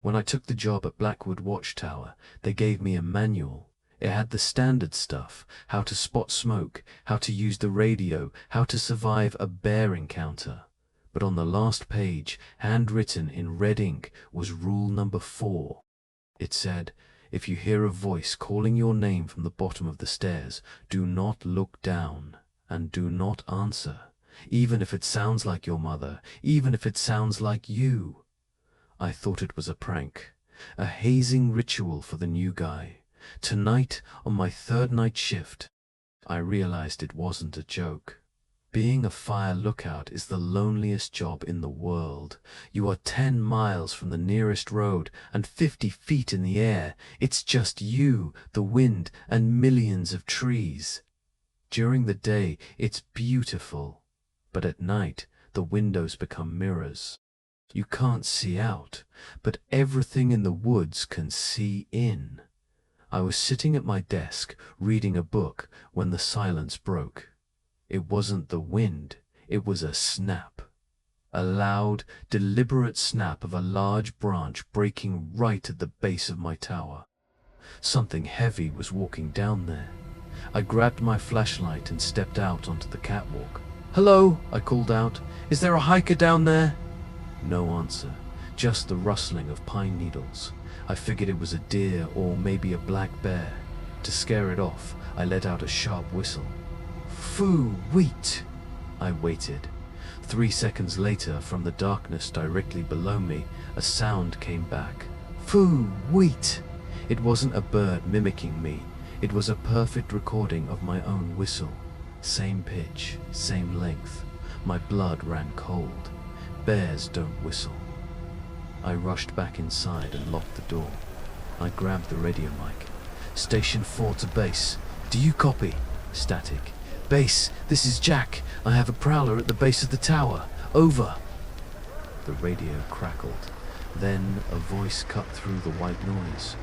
When I took the job at Blackwood Watchtower, they gave me a manual. It had the standard stuff: how to spot smoke, how to use the radio, how to survive a bear encounter. But on the last page, handwritten in red ink, was rule number 4. It said, if you hear a voice calling your name from the bottom of the stairs, do not look down and do not answer, even if it sounds like your mother, even if it sounds like you. I thought it was a prank, a hazing ritual for the new guy. Tonight, on my 3rd night shift, I realized it wasn't a joke. Being a fire lookout is the loneliest job in the world. You are 10 miles from the nearest road and 50 feet in the air. It's just you, the wind, and millions of trees. During the day, it's beautiful, but at night, the windows become mirrors. You can't see out, but everything in the woods can see in. I was sitting at my desk, reading a book, when the silence broke. It wasn't the wind, it was a snap. A loud, deliberate snap of a large branch breaking right at the base of my tower. Something heavy was walking down there. I grabbed my flashlight and stepped out onto the catwalk. "Hello," I called out. "Is there a hiker down there?" No answer, just the rustling of pine needles. I figured it was a deer or maybe a black bear. To scare it off, I let out a sharp whistle. Foo-weet! I waited. 3 seconds later, from the darkness directly below me, a sound came back. Foo-weet! It wasn't a bird mimicking me. It was a perfect recording of my own whistle. Same pitch, same length. My blood ran cold. Bears don't whistle. I rushed back inside and locked the door. I grabbed the radio mic. "Station 4 to base. Do you copy?" Static. "Base, this is Jack. I have a prowler at the base of the tower. Over." The radio crackled. Then a voice cut through the white noise.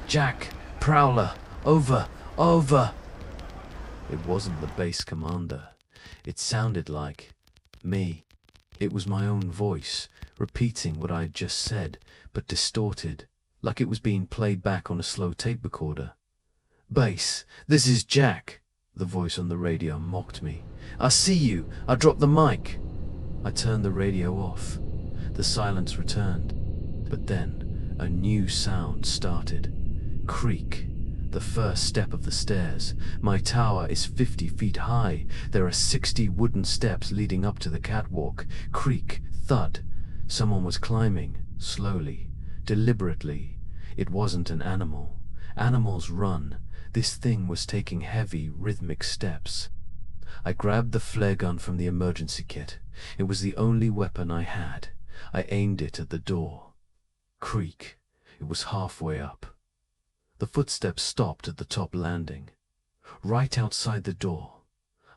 "Jack, prowler, over, over." It wasn't the base commander. It sounded like me. It was my own voice, repeating what I had just said, but distorted, like it was being played back on a slow tape recorder. "Base, this is Jack," the voice on the radio mocked me. "I see you. I dropped the mic." I turned the radio off. The silence returned, but then a new sound started. Creak. The first step of the stairs. My tower is 50 feet high. There are 60 wooden steps leading up to the catwalk. Creak, thud. Someone was climbing, slowly, deliberately. It wasn't an animal. Animals run. This thing was taking heavy, rhythmic steps. I grabbed the flare gun from the emergency kit. It was the only weapon I had. I aimed it at the door. Creak. It was halfway up. The footsteps stopped at the top landing. Right outside the door.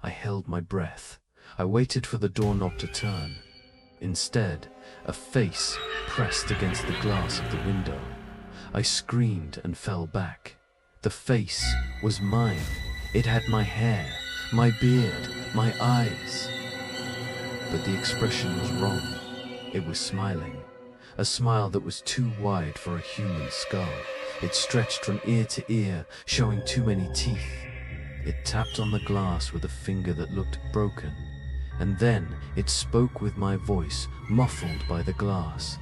I held my breath. I waited for the doorknob to turn. Instead, a face pressed against the glass of the window. I screamed and fell back. The face was mine. It had my hair, my beard, my eyes. But the expression was wrong. It was smiling. A smile that was too wide for a human skull. It stretched from ear to ear, showing too many teeth. It tapped on the glass with a finger that looked broken. And then it spoke with my voice, muffled by the glass.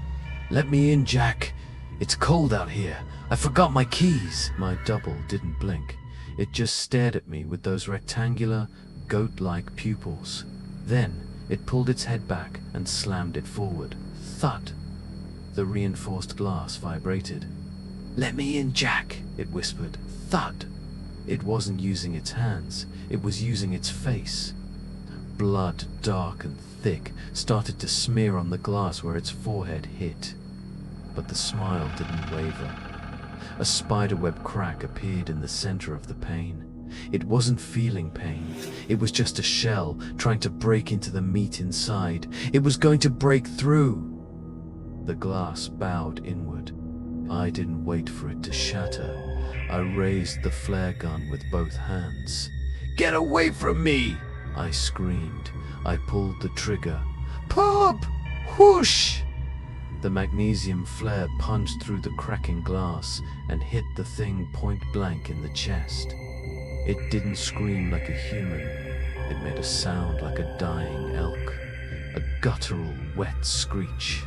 "Let me in, Jack. It's cold out here. I forgot my keys." My double didn't blink. It just stared at me with those rectangular, goat-like pupils. Then it pulled its head back and slammed it forward. Thud. The reinforced glass vibrated. "Let me in, Jack," it whispered. Thud. It wasn't using its hands. It was using its face. Blood, dark and thick, started to smear on the glass where its forehead hit. But the smile didn't waver. A spiderweb crack appeared in the center of the pane. It wasn't feeling pain. It was just a shell trying to break into the meat inside. It was going to break through. The glass bowed inward. I didn't wait for it to shatter. I raised the flare gun with both hands. "Get away from me!" I screamed. I pulled the trigger. Pop! Whoosh! The magnesium flare punched through the cracking glass and hit the thing point blank in the chest. It didn't scream like a human. It made a sound like a dying elk. A guttural, wet screech.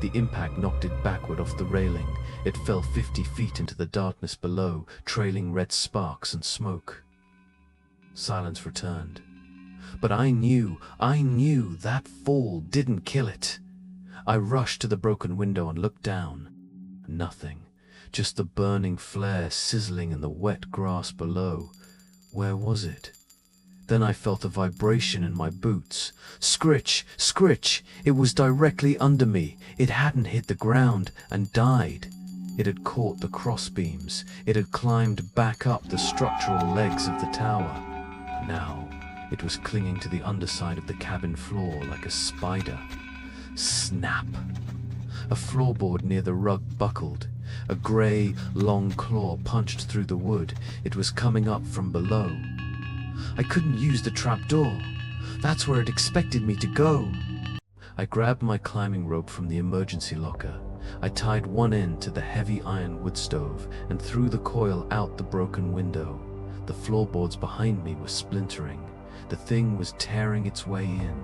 The impact knocked it backward off the railing. It fell 50 feet into the darkness below, trailing red sparks and smoke. Silence returned. But I knew that fall didn't kill it. I rushed to the broken window and looked down. Nothing. Just the burning flare sizzling in the wet grass below. Where was it? Then I felt a vibration in my boots. Scritch! Scritch! It was directly under me. It hadn't hit the ground and died. It had caught the crossbeams. It had climbed back up the structural legs of the tower. Now, it was clinging to the underside of the cabin floor like a spider. Snap! A floorboard near the rug buckled. A grey, long claw punched through the wood. It was coming up from below. I couldn't use the trapdoor. That's where it expected me to go. I grabbed my climbing rope from the emergency locker. I tied one end to the heavy iron wood stove and threw the coil out the broken window. The floorboards behind me were splintering. The thing was tearing its way in.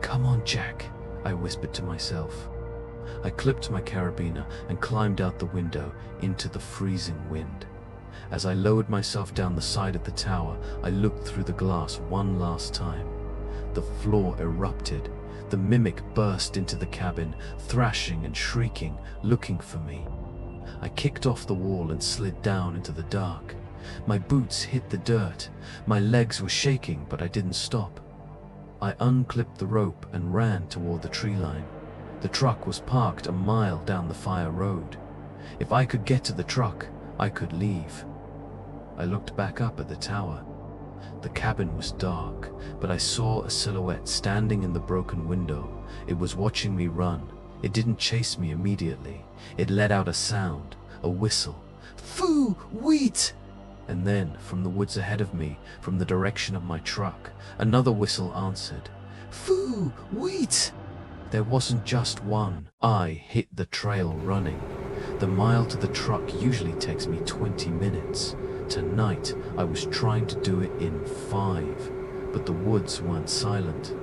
"Come on, Jack," I whispered to myself. I clipped my carabiner and climbed out the window into the freezing wind. As I lowered myself down the side of the tower, I looked through the glass one last time. The floor erupted. The mimic burst into the cabin, thrashing and shrieking, looking for me. I kicked off the wall and slid down into the dark. My boots hit the dirt. My legs were shaking, but I didn't stop. I unclipped the rope and ran toward the tree line. The truck was parked a mile down the fire road. If I could get to the truck, I could leave. I looked back up at the tower. The cabin was dark, but I saw a silhouette standing in the broken window. It was watching me run. It didn't chase me immediately. It let out a sound, a whistle. "Foo! Wheat!" And then, from the woods ahead of me, from the direction of my truck, another whistle answered. "Foo! Wheat!" There wasn't just one. I hit the trail running. The mile to the truck usually takes me 20 minutes. Tonight, I was trying to do it in 5, but the woods weren't silent.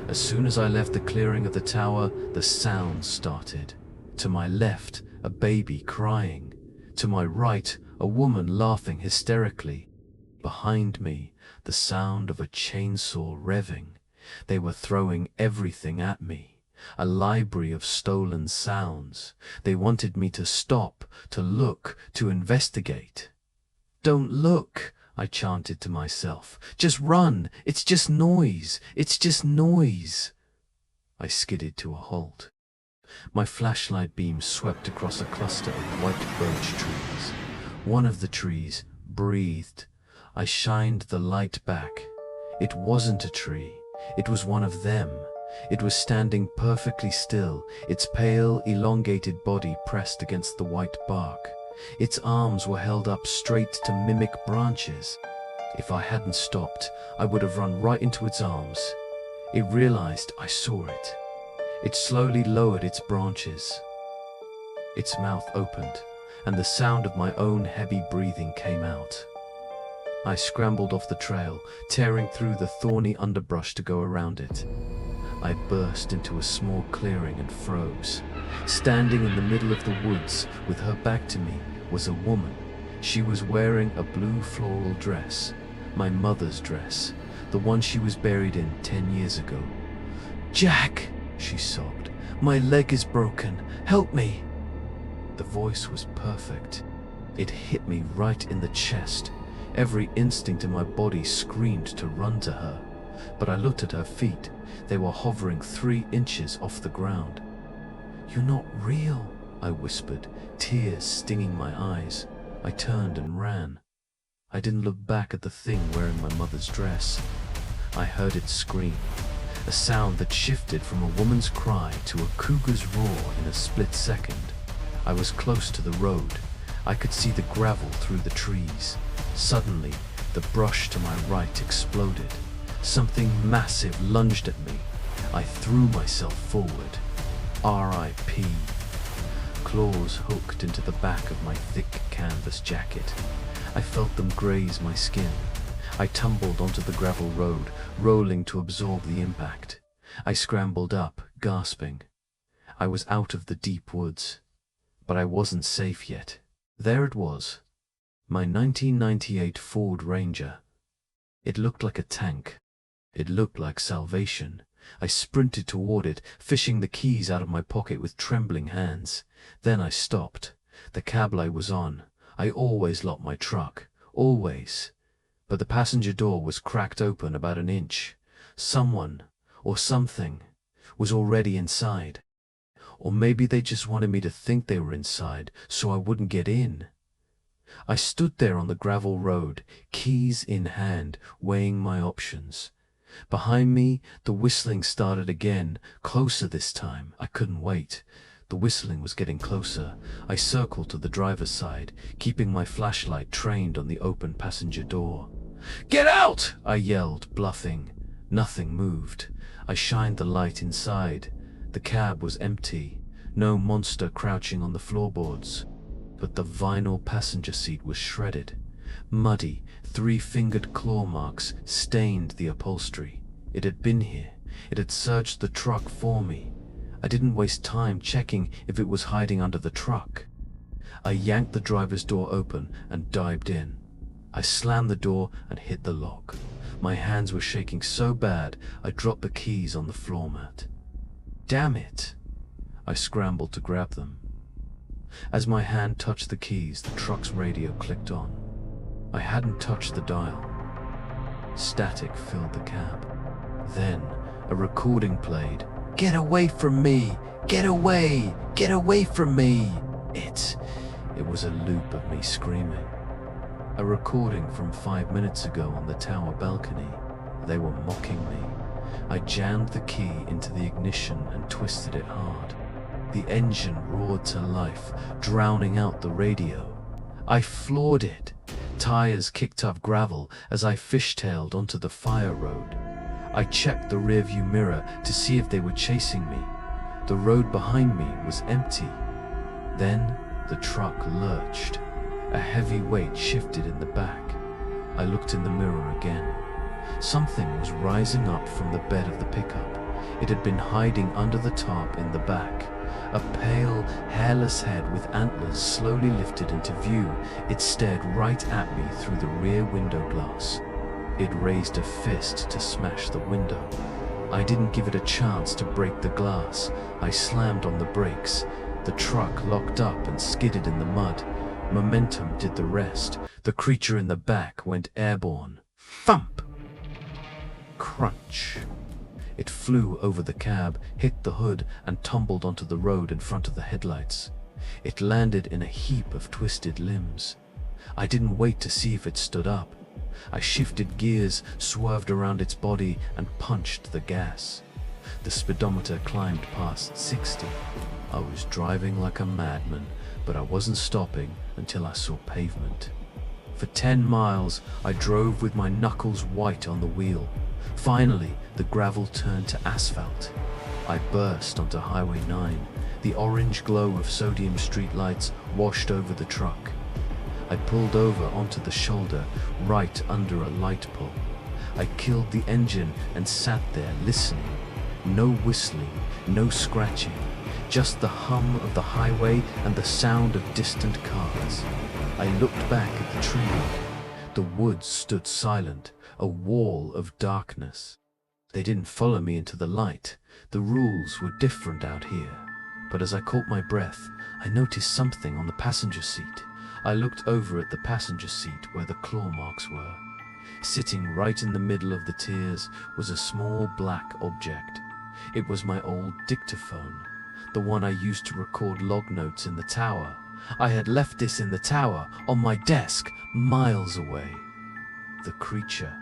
As soon as I left the clearing of the tower, the sounds started. To my left, a baby crying. To my right, a woman laughing hysterically. Behind me, the sound of a chainsaw revving. They were throwing everything at me. A library of stolen sounds. They wanted me to stop, to look, to investigate. "Don't look," I chanted to myself. "Just run. It's just noise. It's just noise." I skidded to a halt. My flashlight beam swept across a cluster of white birch trees. One of the trees breathed. I shined the light back. It wasn't a tree. It was one of them. It was standing perfectly still, its pale, elongated body pressed against the white bark. Its arms were held up straight to mimic branches. If I hadn't stopped, I would have run right into its arms. It realized I saw it. It slowly lowered its branches. Its mouth opened, and the sound of my own heavy breathing came out. I scrambled off the trail, tearing through the thorny underbrush to go around it. I burst into a small clearing and froze. Standing in the middle of the woods, with her back to me, was a woman. She was wearing a blue floral dress, my mother's dress, the one she was buried in 10 years ago. "Jack," she sobbed, "my leg is broken. Help me." The voice was perfect. It hit me right in the chest. Every instinct in my body screamed to run to her. But I looked at her feet. They were hovering 3 inches off the ground. "You're not real," I whispered, tears stinging my eyes. I turned and ran. I didn't look back at the thing wearing my mother's dress. I heard it scream, a sound that shifted from a woman's cry to a cougar's roar in a split second. I was close to the road. I could see the gravel through the trees. Suddenly, the brush to my right exploded. Something massive lunged at me. I threw myself forward. R.I.P. Claws hooked into the back of my thick canvas jacket. I felt them graze my skin. I tumbled onto the gravel road, rolling to absorb the impact. I scrambled up, gasping. I was out of the deep woods, but I wasn't safe yet. There it was, my 1998 Ford Ranger. It looked like a tank. It looked like salvation. I sprinted toward it, fishing the keys out of my pocket with trembling hands. Then I stopped. The cab light was on. I always locked my truck. Always. But the passenger door was cracked open about an inch. Someone, or something, was already inside. Or maybe they just wanted me to think they were inside, so I wouldn't get in. I stood there on the gravel road, keys in hand, weighing my options. Behind me, the whistling started again, closer this time. I couldn't wait. The whistling was getting closer. I circled to the driver's side, keeping my flashlight trained on the open passenger door. "Get out!" I yelled, bluffing. Nothing moved. I shined the light inside. The cab was empty. No monster crouching on the floorboards. But the vinyl passenger seat was shredded. Muddy, three-fingered claw marks stained the upholstery. It had been here. It had searched the truck for me. I didn't waste time checking if it was hiding under the truck. I yanked the driver's door open and dived in. I slammed the door and hit the lock. My hands were shaking so bad I dropped the keys on the floor mat. Damn it! I scrambled to grab them. As my hand touched the keys, the truck's radio clicked on. I hadn't touched the dial. Static filled the cab. Then a recording played. "Get away from me! Get away! Get away from me!" It was a loop of me screaming. A recording from 5 minutes ago on the tower balcony. They were mocking me. I jammed the key into the ignition and twisted it hard. The engine roared to life, drowning out the radio. I floored it. Tires kicked up gravel as I fishtailed onto the fire road. I checked the rearview mirror to see if they were chasing me. The road behind me was empty. Then the truck lurched. A heavy weight shifted in the back. I looked in the mirror again. Something was rising up from the bed of the pickup. It had been hiding under the tarp in the back. A pale, hairless head with antlers slowly lifted into view. It stared right at me through the rear window glass. It raised a fist to smash the window. I didn't give it a chance to break the glass. I slammed on the brakes. The truck locked up and skidded in the mud. Momentum did the rest. The creature in the back went airborne. Thump! Crunch. It flew over the cab, hit the hood, and tumbled onto the road in front of the headlights. It landed in a heap of twisted limbs. I didn't wait to see if it stood up. I shifted gears, swerved around its body, and punched the gas. The speedometer climbed past 60. I was driving like a madman, but I wasn't stopping until I saw pavement. For 10 miles, I drove with my knuckles white on the wheel. Finally, the gravel turned to asphalt. I burst onto Highway 9. The orange glow of sodium streetlights washed over the truck. I pulled over onto the shoulder, right under a light pole. I killed the engine and sat there listening. No whistling, no scratching, just the hum of the highway and the sound of distant cars. I looked back at the tree. The woods stood silent, a wall of darkness. They didn't follow me into the light. The rules were different out here. But as I caught my breath, I noticed something on the passenger seat. I looked over at the passenger seat where the claw marks were. Sitting right in the middle of the tiers was a small black object. It was my old dictaphone, the one I used to record log notes in the tower. I had left this in the tower, on my desk, miles away. The creature,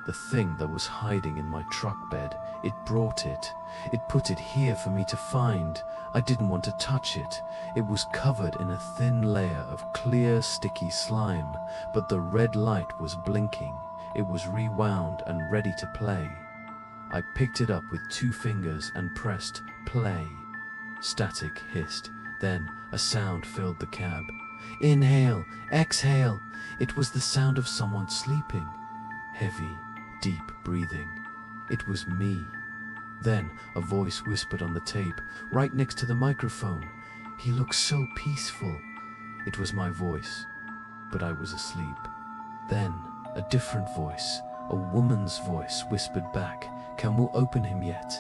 the thing that was hiding in my truck bed, it brought it. It put it here for me to find. I didn't want to touch it. It was covered in a thin layer of clear, sticky slime, but the red light was blinking. It was rewound and ready to play. I picked it up with 2 fingers and pressed play. Static hissed. Then a sound filled the cab. Inhale, exhale. It was the sound of someone sleeping. Heavy, deep breathing. It was me. Then a voice whispered on the tape, right next to the microphone. He looks so peaceful. It was my voice, but I was asleep. Then a different voice, a woman's voice, whispered back, "Can we open him yet?"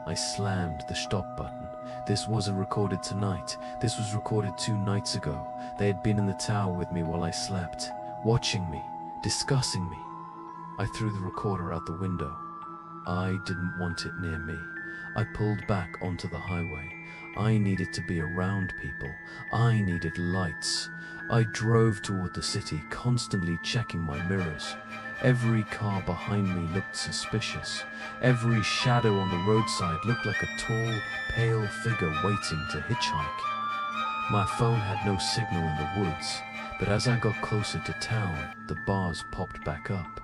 I slammed the stop button. This wasn't recorded tonight. This was recorded 2 nights ago. They had been in the tower with me while I slept, watching me, discussing me. I threw the recorder out the window. I didn't want it near me. I pulled back onto the highway. I needed to be around people. I needed lights. I drove toward the city, constantly checking my mirrors. Every car behind me looked suspicious. Every shadow on the roadside looked like a tall, pale figure waiting to hitchhike. My phone had no signal in the woods, but as I got closer to town, the bars popped back up.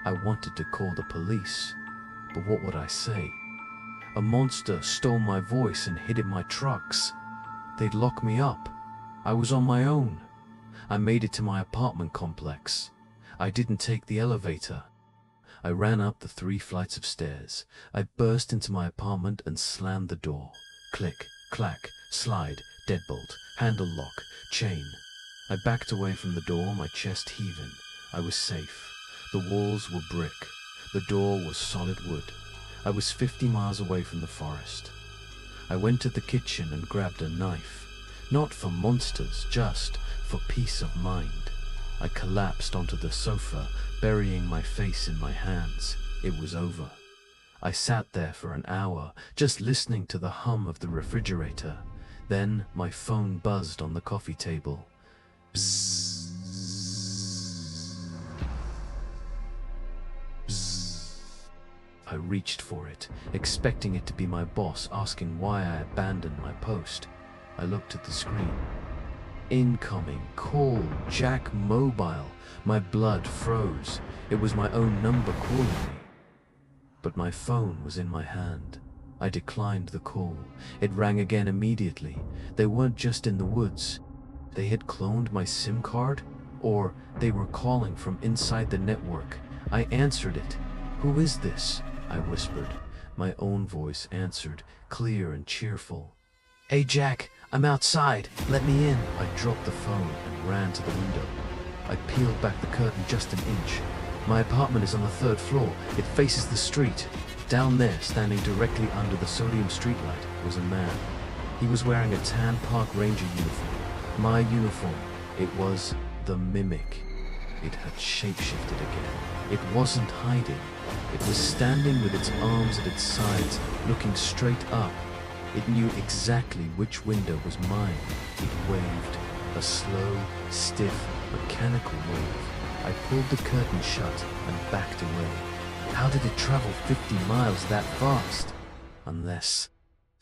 I wanted to call the police, but what would I say? A monster stole my voice and hid in my trucks. They'd lock me up. I was on my own. I made it to my apartment complex. I didn't take the elevator. I ran up the 3 flights of stairs. I burst into my apartment and slammed the door. Click, clack, slide, deadbolt, handle lock, chain. I backed away from the door, my chest heaving. I was safe. The walls were brick. The door was solid wood. I was 50 miles away from the forest. I went to the kitchen and grabbed a knife. Not for monsters, just for peace of mind. I collapsed onto the sofa, burying my face in my hands. It was over. I sat there for an hour, just listening to the hum of the refrigerator. Then my phone buzzed on the coffee table. Bzzz. Bzzz. I reached for it, expecting it to be my boss asking why I abandoned my post. I looked at the screen. Incoming call, Jack Mobile. My blood froze. It was my own number calling me. But my phone was in my hand. I declined the call. It rang again immediately. They weren't just in the woods. They had cloned my SIM card, or they were calling from inside the network. I answered it. "Who is this?" I whispered. My own voice answered, clear and cheerful. "Hey Jack, I'm outside. Let me in." I dropped the phone and ran to the window. I peeled back the curtain just an inch. My apartment is on the 3rd floor. It faces the street. Down there, standing directly under the sodium streetlight, was a man. He was wearing a tan park ranger uniform. My uniform. It was TheMimic. It had shapeshifted again. It wasn't hiding. It was standing with its arms at its sides, looking straight up. It knew exactly which window was mine. It waved, a slow, stiff, mechanical wave. I pulled the curtain shut and backed away. How did it travel 50 miles that fast? Unless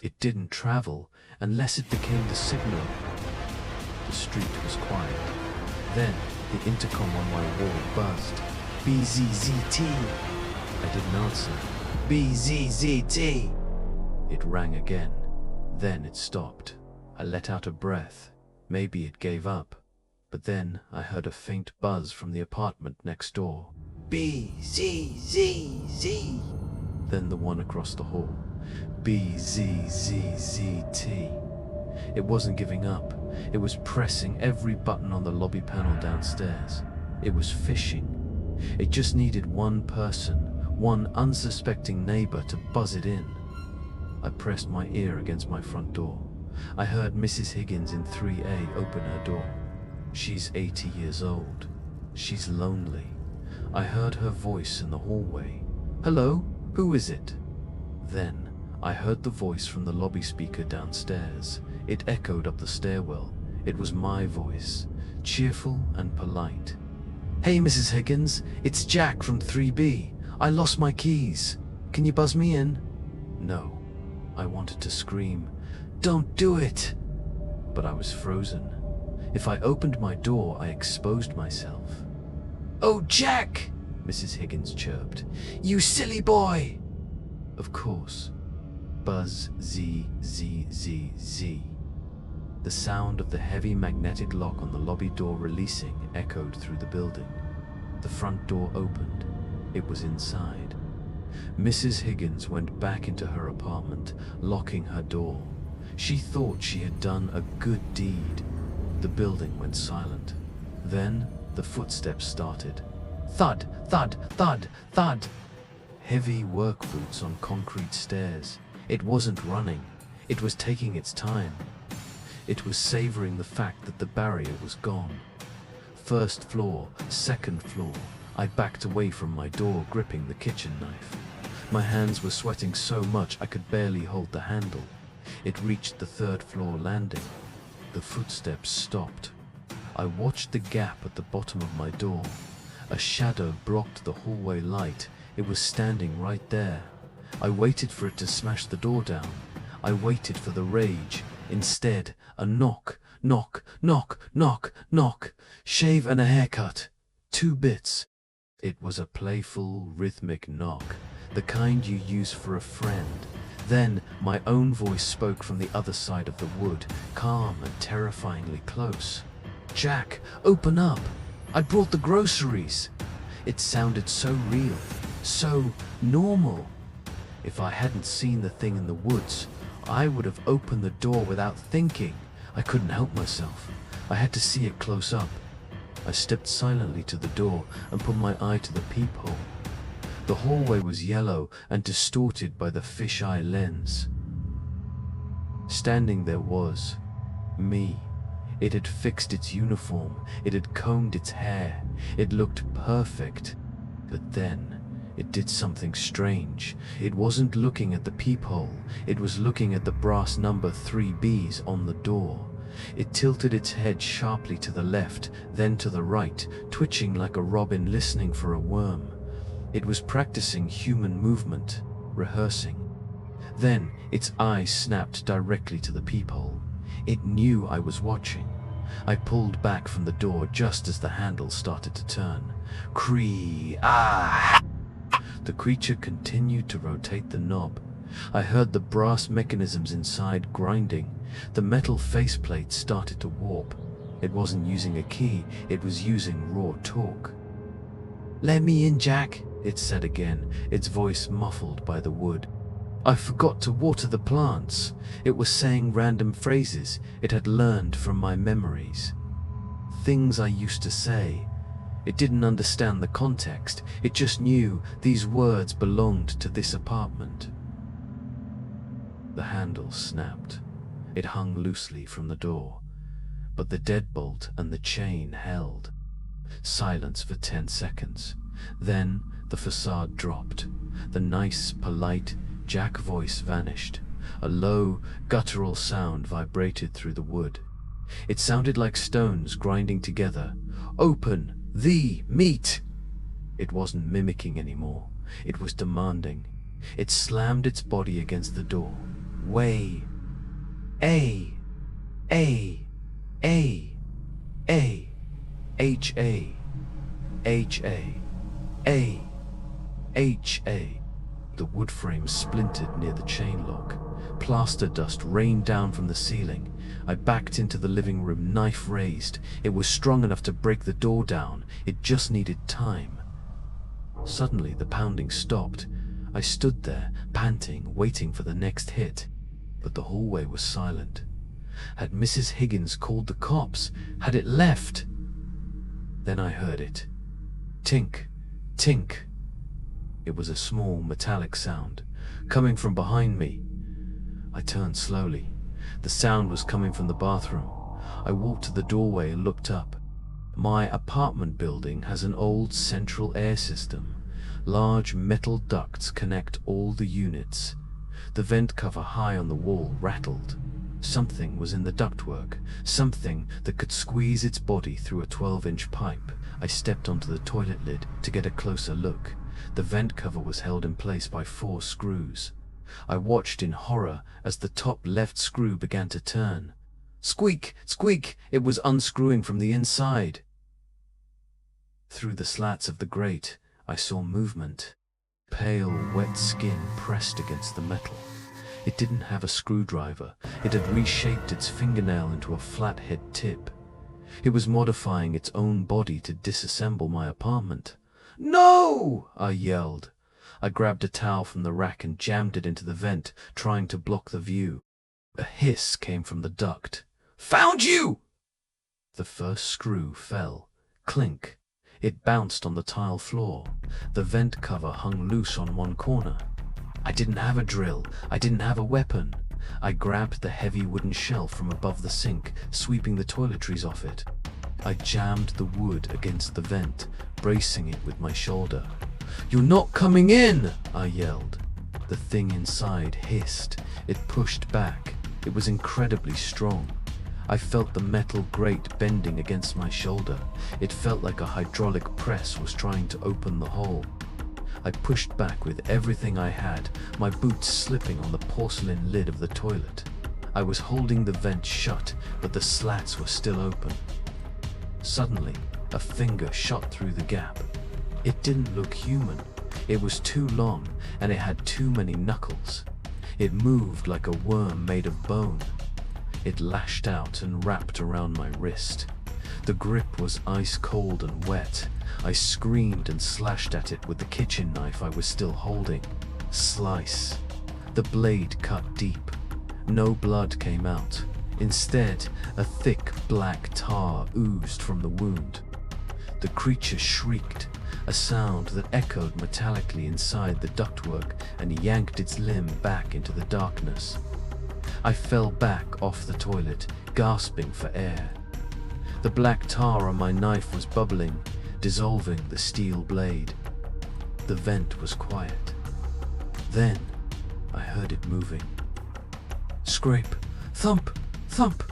it didn't travel, unless it became the signal. The street was quiet. Then the intercom on my wall buzzed. BZZT. I didn't answer. BZZT. It rang again. Then it stopped. I let out a breath. Maybe it gave up. But then I heard a faint buzz from the apartment next door. BZZZ. Then the one across the hall. BZZZT. It wasn't giving up. It was pressing every button on the lobby panel downstairs. It was fishing. It just needed one person, one unsuspecting neighbor to buzz it in. I pressed my ear against my front door. I heard Mrs. Higgins in 3A open her door. She's 80 years old. She's lonely. I heard her voice in the hallway. "Hello, who is it?" Then I heard the voice from the lobby speaker downstairs. It echoed up the stairwell. It was my voice, cheerful and polite. "Hey, Mrs. Higgins, it's Jack from 3B. I lost my keys. Can you buzz me in?" No. I wanted to scream, "Don't do it!" But I was frozen. If I opened my door, I exposed myself. "Oh, Jack!" Mrs. Higgins chirped. "You silly boy!" Of course. Buzz, z, z, z, z. The sound of the heavy magnetic lock on the lobby door releasing echoed through the building. The front door opened. It was inside. Mrs. Higgins went back into her apartment, locking her door. She thought she had done a good deed. The building went silent. Then the footsteps started. Thud, thud, thud, thud. Heavy work boots on concrete stairs. It wasn't running. It was taking its time. It was savoring the fact that the barrier was gone. First floor, second floor. I backed away from my door, gripping the kitchen knife. My hands were sweating so much I could barely hold the handle. It reached the third floor landing. The footsteps stopped. I watched the gap at the bottom of my door. A shadow blocked the hallway light. It was standing right there. I waited for it to smash the door down. I waited for the rage. Instead, a knock, knock, knock, knock, knock. Shave and a haircut. 2 bits. It was a playful, rhythmic knock, the kind you use for a friend. Then my own voice spoke from the other side of the wood, calm and terrifyingly close. "Jack, open up. I brought the groceries." It sounded so real, so normal. If I hadn't seen the thing in the woods, I would have opened the door without thinking. I couldn't help myself. I had to see it close up. I stepped silently to the door and put my eye to the peephole. The hallway was yellow and distorted by the fisheye lens. Standing there was me. It had fixed its uniform. It had combed its hair. It looked perfect. But then it did something strange. It wasn't looking at the peephole. It was looking at the brass number 3Bs on the door. It tilted its head sharply to the left, then to the right, twitching like a robin listening for a worm. It was practicing human movement, rehearsing. Then its eyes snapped directly to the peephole. It knew I was watching. I pulled back from the door just as the handle started to turn. Ah! The creature continued to rotate the knob. I heard the brass mechanisms inside grinding. The metal faceplate started to warp. It wasn't using a key, it was using raw torque. "Let me in, Jack," it said again, its voice muffled by the wood. I forgot to water the plants. It was saying random phrases it had learned from my memories. Things I used to say. It didn't understand the context, it just knew these words belonged to this apartment. The handle snapped. It hung loosely from the door, but the deadbolt and the chain held. Silence for 10 seconds. Then the facade dropped. The nice, polite Jack voice vanished. A low, guttural sound vibrated through the wood. It sounded like stones grinding together. "Open the meat!" It wasn't mimicking anymore. It was demanding. It slammed its body against the door. Way. A. A. A. A. H. A. H. A. A. H. A. The wood frame splintered near the chain lock. Plaster dust rained down from the ceiling. I backed into the living room, knife raised. It was strong enough to break the door down. It just needed time. Suddenly, the pounding stopped. I stood there, panting, waiting for the next hit. But the hallway was silent. Had Mrs. Higgins called the cops? Had it left? Then I heard it. Tink, tink. It was a small metallic sound, coming from behind me. I turned slowly. The sound was coming from the bathroom. I walked to the doorway and looked up. My apartment building has an old central air system. Large metal ducts connect all the units. The vent cover high on the wall rattled. Something was in the ductwork, something that could squeeze its body through a 12-inch pipe. I stepped onto the toilet lid to get a closer look. The vent cover was held in place by 4 screws. I watched in horror as the top left screw began to turn. Squeak! Squeak! It was unscrewing from the inside. Through the slats of the grate, I saw movement. Pale, wet skin pressed against the metal. It didn't have a screwdriver. It had reshaped its fingernail into a flathead tip. It was modifying its own body to disassemble my apartment. "No!" I yelled. I grabbed a towel from the rack and jammed it into the vent, trying to block the view. A hiss came from the duct. "Found you!" The first screw fell. Clink. It bounced on the tile floor. The vent cover hung loose on one corner. I didn't have a drill. I didn't have a weapon. I grabbed the heavy wooden shelf from above the sink, sweeping the toiletries off it. I jammed the wood against the vent, bracing it with my shoulder. "You're not coming in!" I yelled. The thing inside hissed. It pushed back. It was incredibly strong. I felt the metal grate bending against my shoulder. It felt like a hydraulic press was trying to open the hole. I pushed back with everything I had, my boots slipping on the porcelain lid of the toilet. I was holding the vent shut, but the slats were still open. Suddenly, a finger shot through the gap. It didn't look human. It was too long, and it had too many knuckles. It moved like a worm made of bone. It lashed out and wrapped around my wrist. The grip was ice cold and wet. I screamed and slashed at it with the kitchen knife I was still holding. Slice. The blade cut deep. No blood came out. Instead, a thick black tar oozed from the wound. The creature shrieked, a sound that echoed metallically inside the ductwork, and yanked its limb back into the darkness. I fell back off the toilet, gasping for air. The black tar on my knife was bubbling, dissolving the steel blade. The vent was quiet. Then, I heard it moving. Scrape, thump, thump,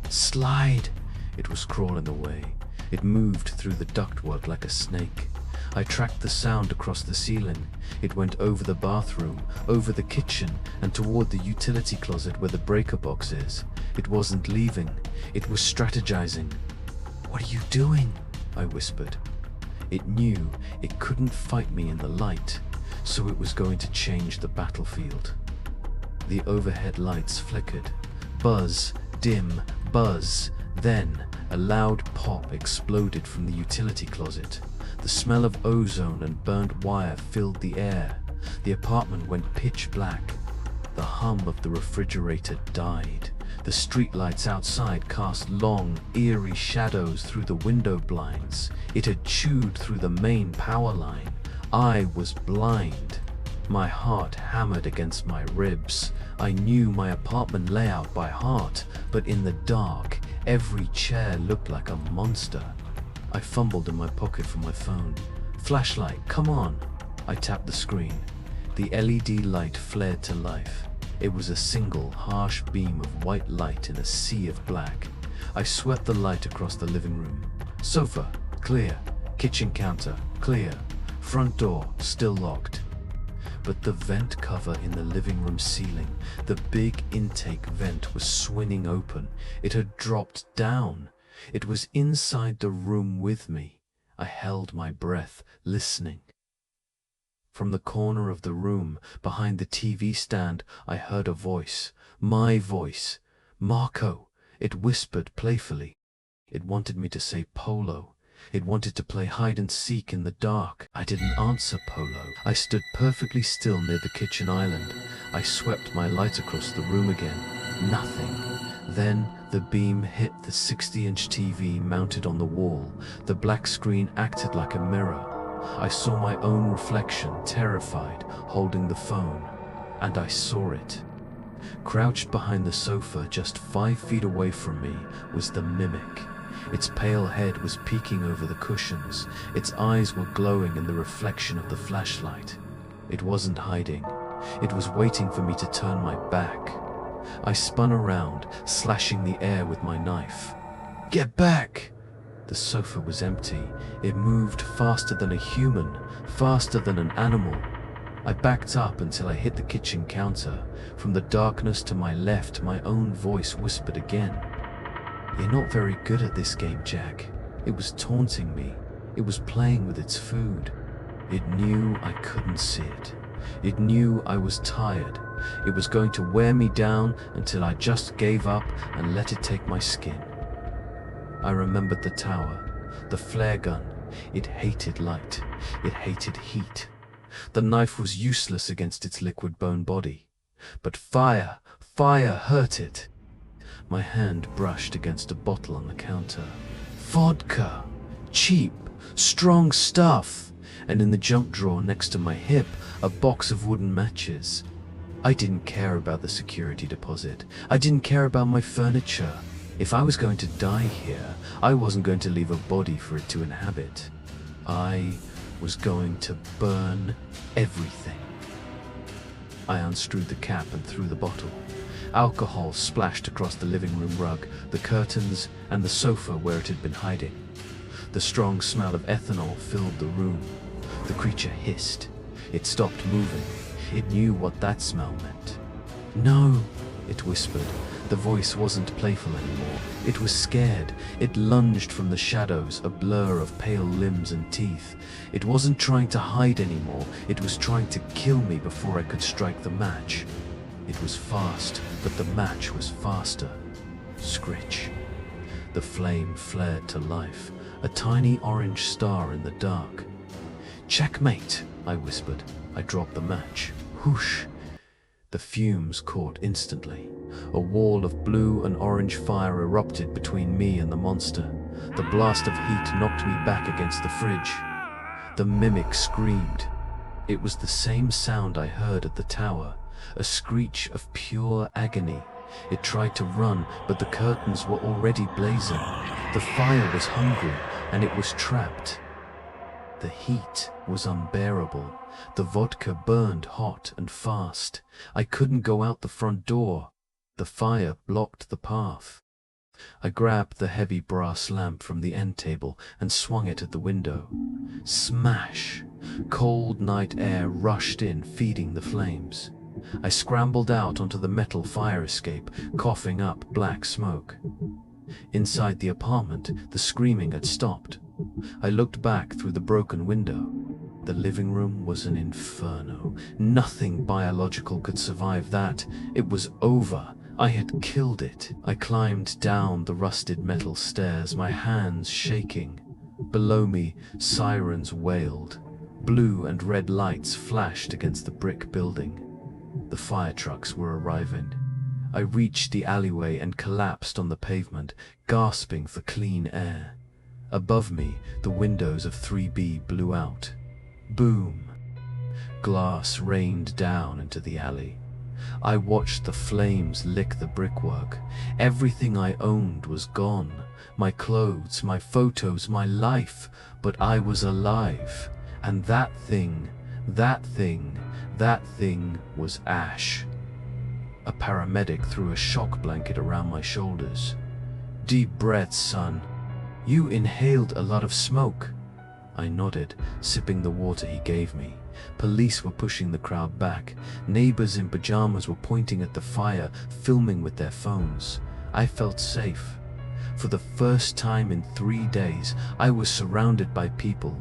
slide. It was crawling away. It moved through the ductwork like a snake. I tracked the sound across the ceiling. It went over the bathroom, over the kitchen, and toward the utility closet where the breaker box is. It wasn't leaving. It was strategizing. "What are you doing?" I whispered. It knew it couldn't fight me in the light, so it was going to change the battlefield. The overhead lights flickered. Buzz, dim, buzz. Then, a loud pop exploded from the utility closet. The smell of ozone and burnt wire filled the air. The apartment went pitch black. The hum of the refrigerator died. The streetlights outside cast long, eerie shadows through the window blinds. It had chewed through the main power line. I was blind. My heart hammered against my ribs. I knew my apartment layout by heart, but in the dark, every chair looked like a monster. I fumbled in my pocket for my phone. "Flashlight, come on!" I tapped the screen. The LED light flared to life. It was a single, harsh beam of white light in a sea of black. I swept the light across the living room. Sofa, clear. Kitchen counter, clear. Front door, still locked. But the vent cover in the living room ceiling, the big intake vent, was swinging open. It had dropped down. It was inside the room with me. I held my breath, listening. From the corner of the room, behind the TV stand, I heard a voice. My voice. "Marco," it whispered playfully. It wanted me to say polo. It wanted to play hide and seek in the dark. I didn't answer polo. I stood perfectly still near the kitchen island. I swept my light across the room again. Nothing. Then the beam hit the 60-inch TV mounted on the wall. The black screen acted like a mirror. I saw my own reflection, terrified, holding the phone. And I saw it. Crouched behind the sofa just 5 feet away from me was TheMimic. Its pale head was peeking over the cushions. Its eyes were glowing in the reflection of the flashlight. It wasn't hiding. It was waiting for me to turn my back. I spun around, slashing the air with my knife. "Get back!" The sofa was empty. It moved faster than a human, faster than an animal. I backed up until I hit the kitchen counter. From the darkness to my left, my own voice whispered again. "You're not very good at this game, Jack." It was taunting me. It was playing with its food. It knew I couldn't see it. It knew I was tired. It was going to wear me down until I just gave up and let it take my skin. I remembered the tower, the flare gun. It hated light. It hated heat. The knife was useless against its liquid bone body. But fire hurt it. My hand brushed against a bottle on the counter. Vodka. Cheap, strong stuff. And in the junk drawer next to my hip, a box of wooden matches. I didn't care about the security deposit. I didn't care about my furniture. If I was going to die here, I wasn't going to leave a body for it to inhabit. I was going to burn everything. I unscrewed the cap and threw the bottle. Alcohol splashed across the living room rug, the curtains, and the sofa where it had been hiding. The strong smell of ethanol filled the room. The creature hissed. It stopped moving. It knew what that smell meant. "No," it whispered. The voice wasn't playful anymore. It was scared. It lunged from the shadows, a blur of pale limbs and teeth. It wasn't trying to hide anymore. It was trying to kill me before I could strike the match. It was fast, but the match was faster. Scritch. The flame flared to life, a tiny orange star in the dark. "Checkmate," I whispered. I dropped the match. Whoosh! The fumes caught instantly. A wall of blue and orange fire erupted between me and the monster. The blast of heat knocked me back against the fridge. The mimic screamed. It was the same sound I heard at the tower, a screech of pure agony. It tried to run, but the curtains were already blazing. The fire was hungry, and it was trapped. The heat was unbearable. The vodka burned hot and fast. I couldn't go out the front door. The fire blocked the path. I grabbed the heavy brass lamp from the end table and swung it at the window. Smash! Cold night air rushed in, feeding the flames. I scrambled out onto the metal fire escape, coughing up black smoke. Inside the apartment, the screaming had stopped. I looked back through the broken window. The living room was an inferno. Nothing biological could survive that. It was over. I had killed it. I climbed down the rusted metal stairs, my hands shaking. Below me, sirens wailed. Blue and red lights flashed against the brick building. The fire trucks were arriving. I reached the alleyway and collapsed on the pavement, gasping for clean air. Above me, the windows of 3B blew out. Boom! Glass rained down into the alley. I watched the flames lick the brickwork. Everything I owned was gone. My clothes, my photos, my life. But I was alive. And that thing was ash. A paramedic threw a shock blanket around my shoulders. "Deep breaths, son. You inhaled a lot of smoke." I nodded, sipping the water he gave me. Police were pushing the crowd back. Neighbors in pajamas were pointing at the fire, filming with their phones. I felt safe. For the first time in 3 days, I was surrounded by people,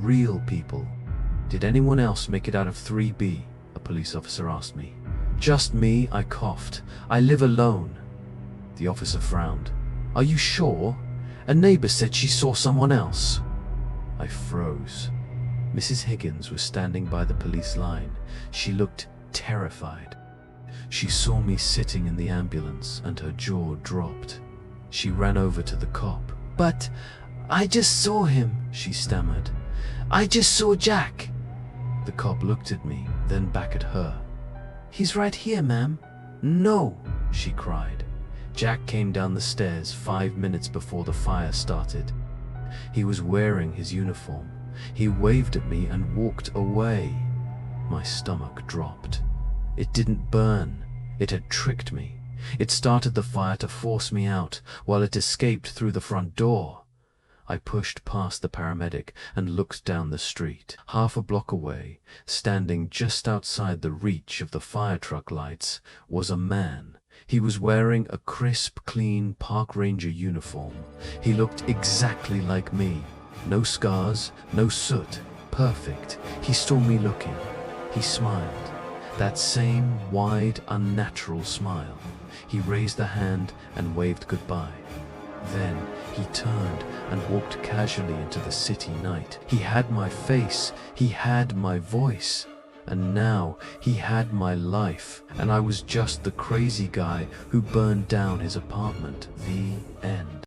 real people. "Did anyone else make it out of 3B? A police officer asked me. "Just me," I coughed. "I live alone." The officer frowned. "Are you sure? A neighbor said she saw someone else." I froze. Mrs. Higgins was standing by the police line. She looked terrified. She saw me sitting in the ambulance and her jaw dropped. She ran over to the cop. "But I just saw him," she stammered. "I just saw Jack." The cop looked at me, then back at her. "He's right here, ma'am." "No," she cried. Jack came down the stairs 5 minutes before the fire started. He was wearing his uniform. He waved at me and walked away. My stomach dropped. It didn't burn. It had tricked me. It started the fire to force me out, while it escaped through the front door. I pushed past the paramedic and looked down the street. Half a block away, standing just outside the reach of the fire truck lights, was a man. He was wearing a crisp, clean park ranger uniform. He looked exactly like me. No scars, no soot. Perfect. He saw me looking. He smiled. That same wide, unnatural smile. He raised a hand and waved goodbye. Then he turned and walked casually into the city night. He had my face, he had my voice, and now he had my life, and I was just the crazy guy who burned down his apartment. The end.